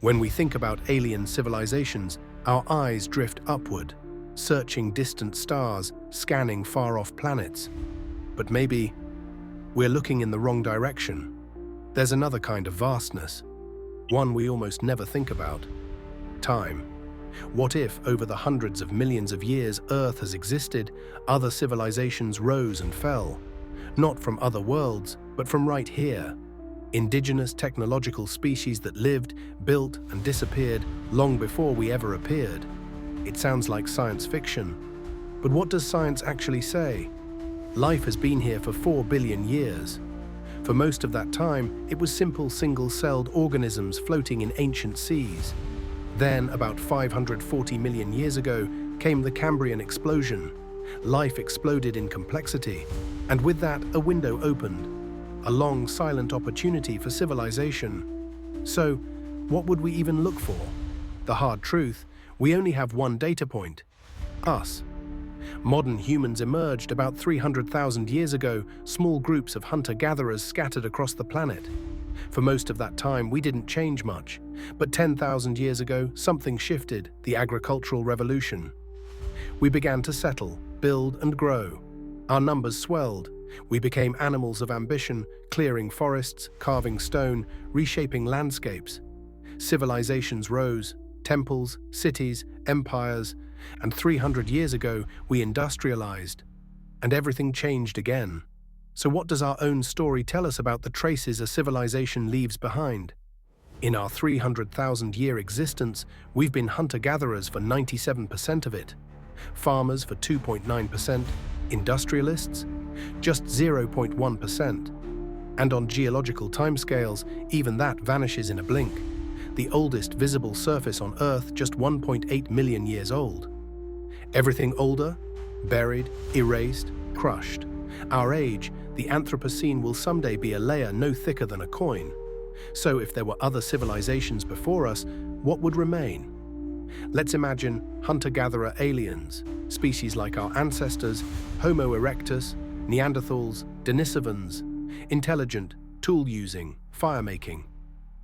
When we think about alien civilizations, our eyes drift upward, searching distant stars, scanning far-off planets. But maybe we're looking in the wrong direction. There's another kind of vastness, one we almost never think about: time. What if, over the hundreds of millions of years Earth has existed, other civilizations rose and fell? Not from other worlds, but from right here. Indigenous technological species that lived, built, and disappeared long before we ever appeared. It sounds like science fiction. But what does science actually say? Life has been here for 4 billion years. For most of that time, it was simple single-celled organisms floating in ancient seas. Then, about 540 million years ago, came the Cambrian explosion. Life exploded in complexity, and with that, a window opened. A long, silent opportunity for civilization. So, what would we even look for? The hard truth: we only have one data point: us. Modern humans emerged about 300,000 years ago, small groups of hunter-gatherers scattered across the planet. For most of that time, we didn't change much. But 10,000 years ago, something shifted: the agricultural revolution. We began to settle, build, and grow. Our numbers swelled. We became animals of ambition, clearing forests, carving stone, reshaping landscapes. Civilizations rose: temples, cities, empires, and 300 years ago we industrialized. And everything changed again. So what does our own story tell us about the traces a civilization leaves behind? In our 300,000-year existence, we've been hunter-gatherers for 97% of it, farmers for 2.9%, industrialists just 0.1%. And on geological timescales, even that vanishes in a blink. The oldest visible surface on Earth just 1.8 million years old. Everything older, buried, erased, crushed. Our age, the Anthropocene, will someday be a layer no thicker than a coin. So if there were other civilizations before us, what would remain? Let's imagine hunter-gatherer aliens, species like our ancestors, Homo erectus, Neanderthals, Denisovans, intelligent, tool-using, fire-making.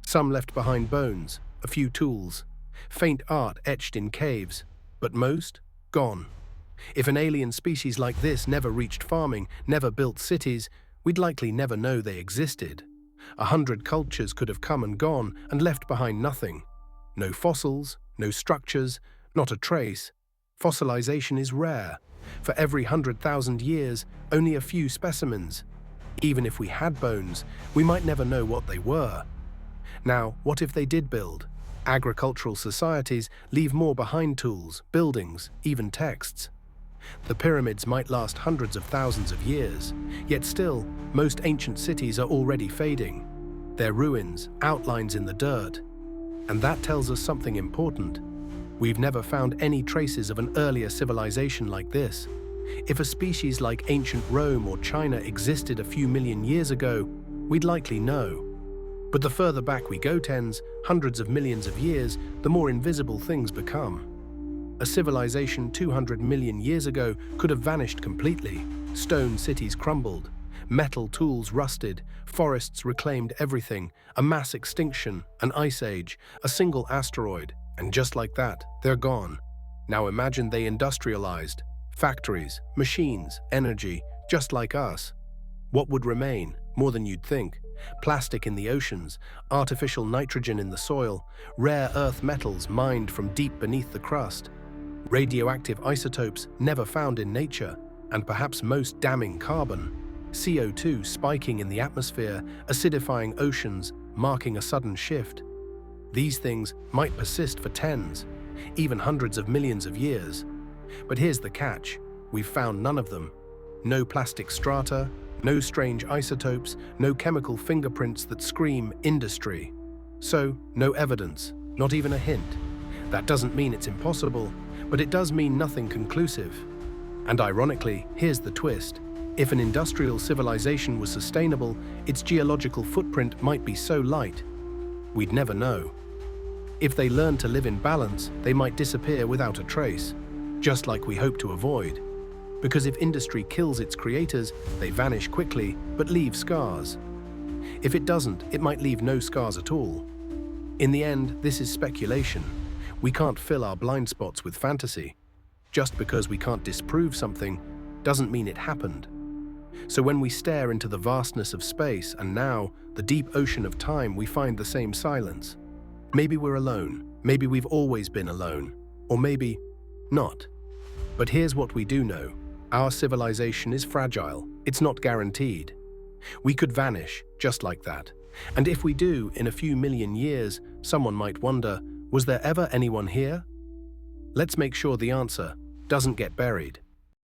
Some left behind bones, a few tools, faint art etched in caves, but most gone. If an alien species like this never reached farming, never built cities, we'd likely never know they existed. 100 cultures could have come and gone and left behind nothing. No fossils, no structures, not a trace. Fossilization is rare. For every 100,000 years, only a few specimens. Even if we had bones, we might never know what they were. Now, what if they did build? Agricultural societies leave more behind: tools, buildings, even texts. The pyramids might last hundreds of thousands of years, yet still, most ancient cities are already fading. Their ruins, outlines in the dirt. And that tells us something important. We've never found any traces of an earlier civilization like this. If a species like ancient Rome or China existed a few million years ago, we'd likely know. But the further back we go, tens, hundreds of millions of years, the more invisible things become. A civilization 200 million years ago could have vanished completely. Stone cities crumbled, metal tools rusted, forests reclaimed everything, a mass extinction, an ice age, a single asteroid, and just like that, they're gone. Now imagine they industrialized. Factories, machines, energy, just like us. What would remain? More than you'd think. Plastic in the oceans, artificial nitrogen in the soil, rare earth metals mined from deep beneath the crust, radioactive isotopes never found in nature, and perhaps most damning, carbon. CO2 spiking in the atmosphere, acidifying oceans, marking a sudden shift. These things might persist for tens, even hundreds of millions of years. But here's the catch: we've found none of them. No plastic strata, no strange isotopes, no chemical fingerprints that scream industry. So, no evidence, not even a hint. That doesn't mean it's impossible, but it does mean nothing conclusive. And ironically, here's the twist. If an industrial civilization was sustainable, its geological footprint might be so light, we'd never know. If they learned to live in balance, they might disappear without a trace, just like we hope to avoid. Because if industry kills its creators, they vanish quickly, but leave scars. If it doesn't, it might leave no scars at all. In the end, this is speculation. We can't fill our blind spots with fantasy. Just because we can't disprove something doesn't mean it happened. So when we stare into the vastness of space and now the deep ocean of time, we find the same silence. Maybe we're alone, maybe we've always been alone, or maybe not. But here's what we do know. Our civilization is fragile. It's not guaranteed. We could vanish just like that. And if we do, in a few million years, someone might wonder, was there ever anyone here? Let's make sure the answer doesn't get buried.